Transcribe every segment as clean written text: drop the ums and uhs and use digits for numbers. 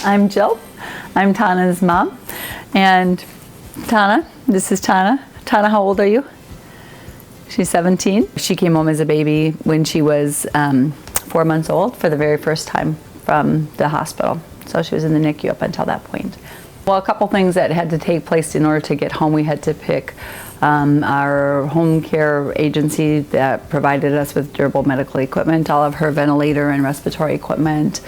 I'm Jill. I'm Tana's mom. And Tana, this is Tana. Tana, how old are you? She's 17. She came home as a baby when she was 4 months old for the very first time from the hospital. So she was in the NICU up until that point. Well, a couple things that had to take place in order to get home. We had to pick our home care agency that provided us with durable medical equipment, all of her ventilator and respiratory equipment.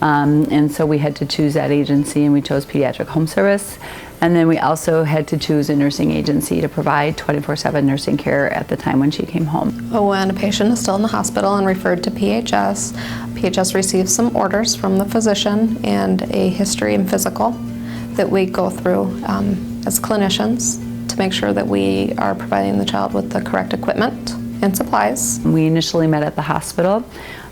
And so we had to choose that agency, and we chose Pediatric Home Service. And then we also had to choose a nursing agency to provide 24/7 nursing care at the time when she came home. When a patient is still in the hospital and referred to PHS, PHS receives some orders from the physician and a history and physical that we go through as clinicians to make sure that we are providing the child with the correct equipment and supplies. We initially met at the hospital.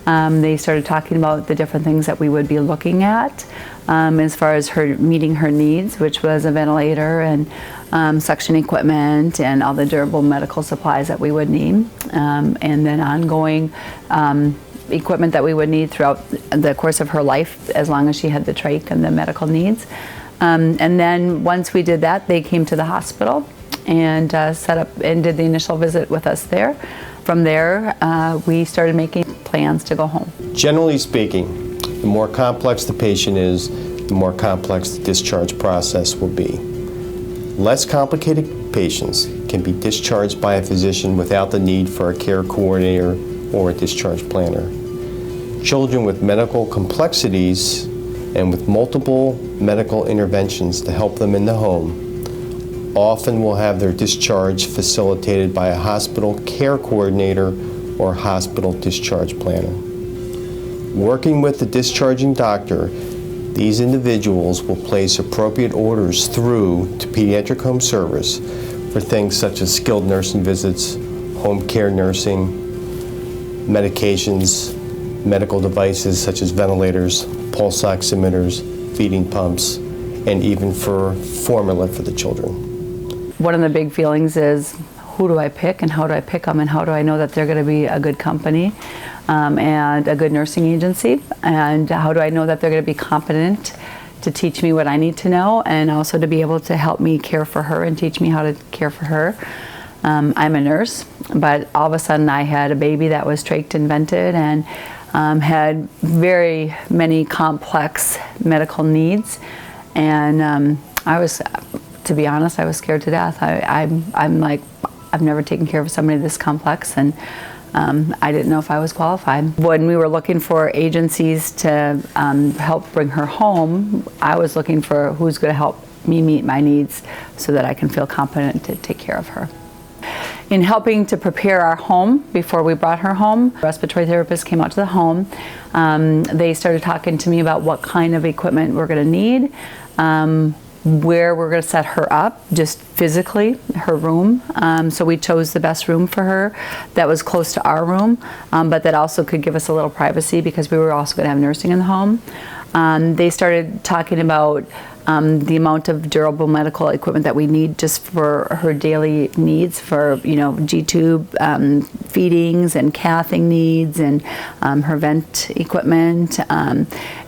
They started talking about the different things that we would be looking at as far as her meeting her needs, which was a ventilator and suction equipment and all the durable medical supplies that we would need, and then ongoing equipment that we would need throughout the course of her life as long as she had the trach and the medical needs. And then once we did that, they came to the hospital and set up and did the initial visit with us there. From there, we started making plans to go home. Generally speaking, the more complex the patient is, the more complex the discharge process will be. Less complicated patients can be discharged by a physician without the need for a care coordinator or a discharge planner. Children with medical complexities and with multiple medical interventions to help them in the home often will have their discharge facilitated by a hospital care coordinator or hospital discharge planner. Working with the discharging doctor, these individuals will place appropriate orders through to Pediatric Home Service for things such as skilled nursing visits, home care nursing, medications, medical devices such as ventilators, pulse oximeters, feeding pumps, and even for formula for the children. One of the big feelings is, who do I pick and how do I pick them and how do I know that they're going to be a good company and a good nursing agency, and how do I know that they're going to be competent to teach me what I need to know and also to be able to help me care for her and teach me how to care for her. I'm a nurse, but all of a sudden I had a baby that was trached and vented and had very many complex medical needs, and to be honest, I was scared to death. I'm like, I've never taken care of somebody this complex, and I didn't know if I was qualified. When we were looking for agencies to help bring her home, I was looking for who's going to help me meet my needs so that I can feel competent to take care of her. In helping to prepare our home before we brought her home, respiratory therapists came out to the home. They started talking to me about what kind of equipment we're going to need, where we're going to set her up, just physically, her room. So we chose the best room for her that was close to our room, but that also could give us a little privacy because we were also going to have nursing in the home. They started talking about the amount of durable medical equipment that we need just for her daily needs, for G-tube feedings and cathing needs, and her vent equipment,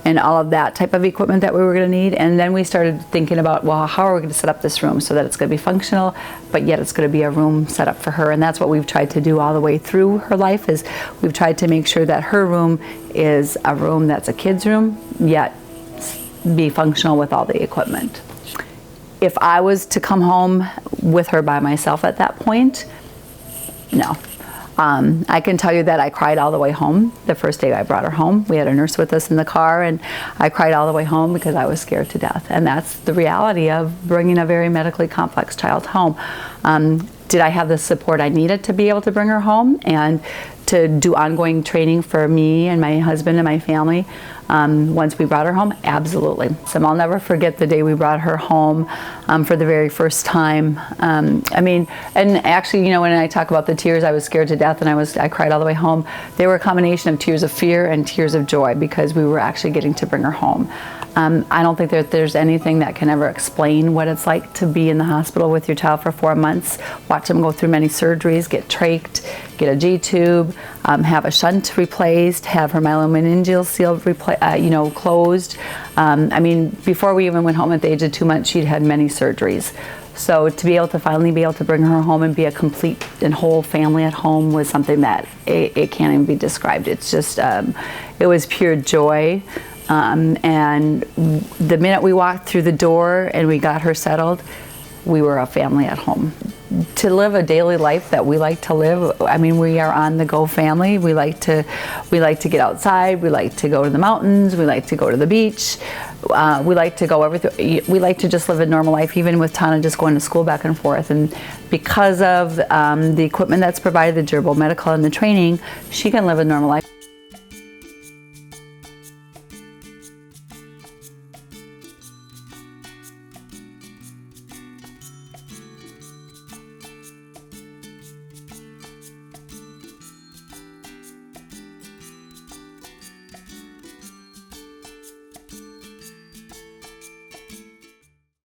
and all of that type of equipment that we were going to need. And then we started thinking about, well, how are we going to set up this room so that it's going to be functional, but yet it's going to be a room set up for her. And that's what we've tried to do all the way through her life, is we've tried to make sure that her room is a room that's a kid's room, yet be functional with all the equipment. If I was to come home with her by myself at that point, no. I can tell you that I cried all the way home the first day I brought her home. We had a nurse with us in the car, and I cried all the way home because I was scared to death. And that's the reality of bringing a very medically complex child home. Did I have the support I needed to be able to bring her home and to do ongoing training for me and my husband and my family once we brought her home? Absolutely. So I'll never forget the day we brought her home for the very first time. And actually, when I talk about the tears, I was scared to death and I cried all the way home. They were a combination of tears of fear and tears of joy because we were actually getting to bring her home. I don't think that there's anything that can ever explain what it's like to be in the hospital with your child for 4 months, watch them go through many surgeries, get trached, get a G-tube, have a shunt replaced, have her myelomeningeal seal closed. I mean, before we even went home at the age of 2 months, she'd had many surgeries. So to be able to finally be able to bring her home and be a complete and whole family at home was something that it can't even be described. It's just, it was pure joy. And the minute we walked through the door and we got her settled, we were a family at home. To live a daily life that we like to live, I mean, we are on the go family. We like to get outside. We like to go to the mountains. We like to go to the beach. We like to go everything. We like to just live a normal life, even with Tana just going to school back and forth. And because of the equipment that's provided, the durable medical and the training, she can live a normal life.